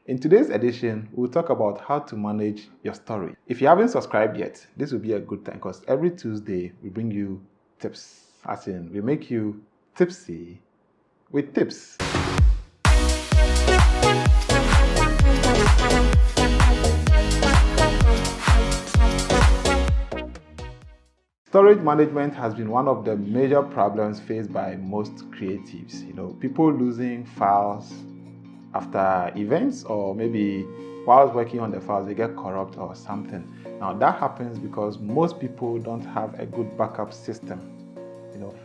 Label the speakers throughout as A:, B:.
A: In today's edition, we'll talk about how to manage your storage. If you haven't subscribed yet, this will be a good time because every Tuesday we bring you tips. As in, we make you tipsy with tips. Storage management has been one of the major problems faced by most creatives. People losing files after events, or maybe while working on the files, they get corrupt or something. Now that happens because most people don't have a good backup system.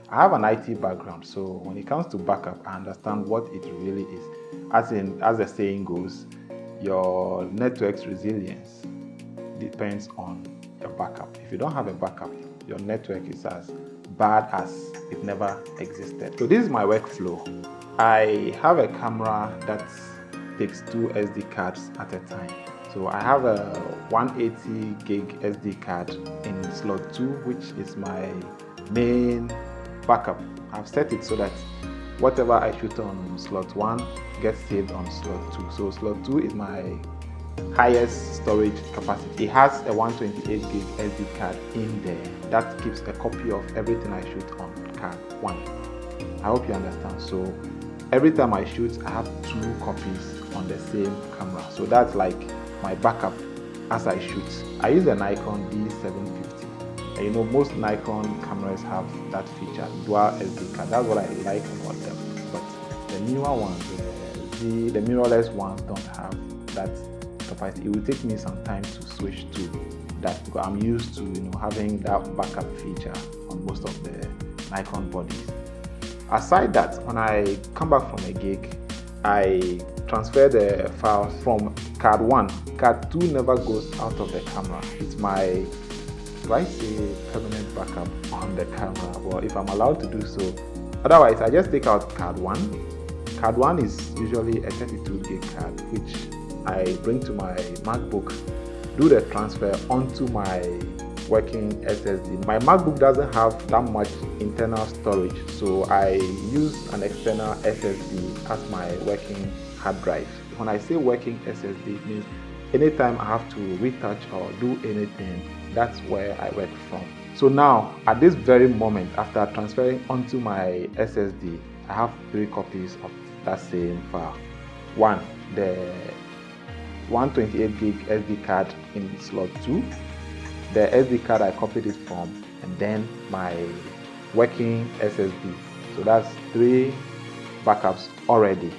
A: I have an IT background, so when it comes to backup, I understand what it really is. As the saying goes, your network's resilience depends on your backup. If you don't have a backup, your network is as bad as it never existed. So this is my workflow. I have a camera that takes 2 SD cards at a time. So I have a 180 gig SD card in slot 2, which is my main backup. I've set it so that whatever I shoot on slot 1 gets saved on slot 2. So slot 2 is my highest storage capacity. It has a 128 gig SD card in there that keeps a copy of everything I shoot on card 1. I hope you understand. So every time I shoot, I have 2 copies on the same camera. So that's like my backup as I shoot. I use a Nikon D750. And most Nikon cameras have that feature, dual SD card. That's what I like about them. But the newer ones, the mirrorless ones, don't have that capacity. It will take me some time to switch to that because I'm used to having that backup feature on most of the Nikon bodies. Aside that, when I come back from a gig, I transfer the files from card 1. Card 2 never goes out of the camera. It's my, do I say permanent backup on the camera? Well, if I'm allowed to do so. Otherwise, I just take out card 1. Card 1 is usually a 32 gig card, which I bring to my MacBook, do the transfer onto my working SSD. My MacBook doesn't have that much internal storage, so I use an external SSD as my working hard drive. When I say working SSD, it means anytime I have to retouch or do anything, that's where I work from. So now, at this very moment, after transferring onto my SSD, I have 3 copies of that same file. 1, the 128 gig SD card in slot 2, the SD card I copied it from, and then my working SSD. So that's 3 backups already.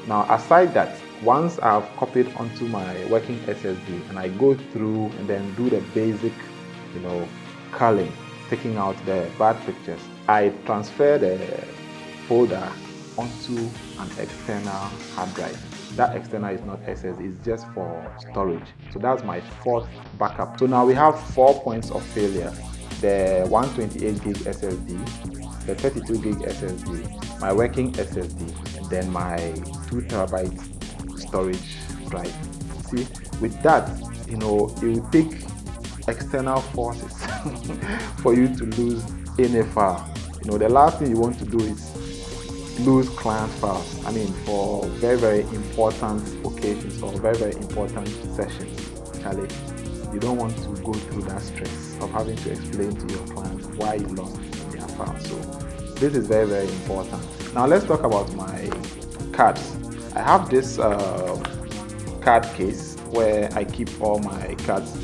A: Now aside that, once I've copied onto my working SSD and I go through and then do the basic, culling, taking out the bad pictures, I transfer the folder onto an external hard drive. That external is not SSD, it's just for storage. So that's my 4th backup. So now we have 4 points of failure: the 128 gig SSD, the 32 gig SSD, my working SSD, and then my 2 terabyte storage drive. See, with that, it will take external forces for you to lose any file. The last thing you want to do is lose client files. For very, very important occasions or very, very important sessions, Charlie, you don't want to go through that stress of having to explain to your clients why you lost their files. So this is very, very important. Now let's talk about my cards. I have this card case where I keep all my cards.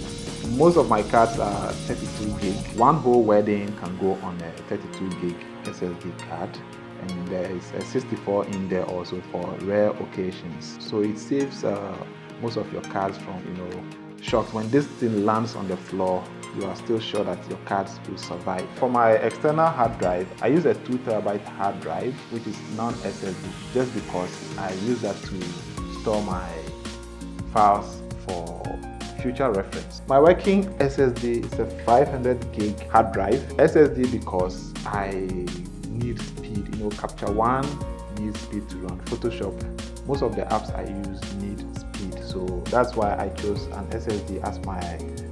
A: Most of my cards are 32 gig. One whole wedding can go on a 32 gig SSD card. And there is a 64 in there also for rare occasions. So it saves most of your cards from shocks. When this thing lands on the floor, you are still sure that your cards will survive. For my external hard drive, I use a 2 terabyte hard drive, which is non-SSD, just because I use that to store my files for future reference. My working SSD is a 500 gig hard drive. SSD because I need speed. Capture One needs speed to run. Photoshop, most of the apps I use need speed. So that's why I chose an SSD as my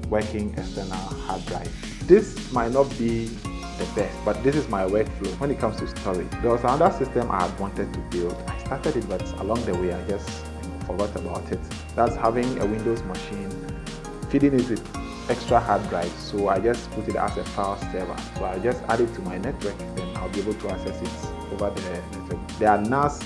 A: working external hard drive. This might not be the best, but this is my workflow when it comes to storage. There was another system I had wanted to build. I started it, but along the way I just forgot about it. That's having a Windows machine, feeding it with extra hard drive. So I just put it as a file server. So I just add it to my network, then I'll be able to access it over the network. There are NAS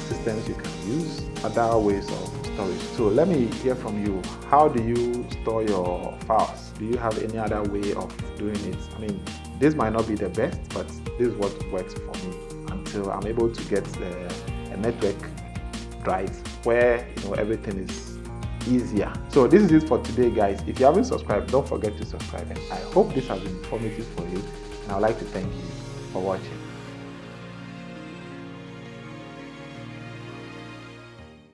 A: systems you can use, other ways of storage. So let me hear from you. How do you store your files? Do you have any other way of doing it? I mean, this might not be the best, but this is what works for me until I'm able to get a network drive where everything is easier. So this is it for today, guys. If you haven't subscribed, don't forget to subscribe, and I hope this has been informative for you, and I'd like to thank you for watching.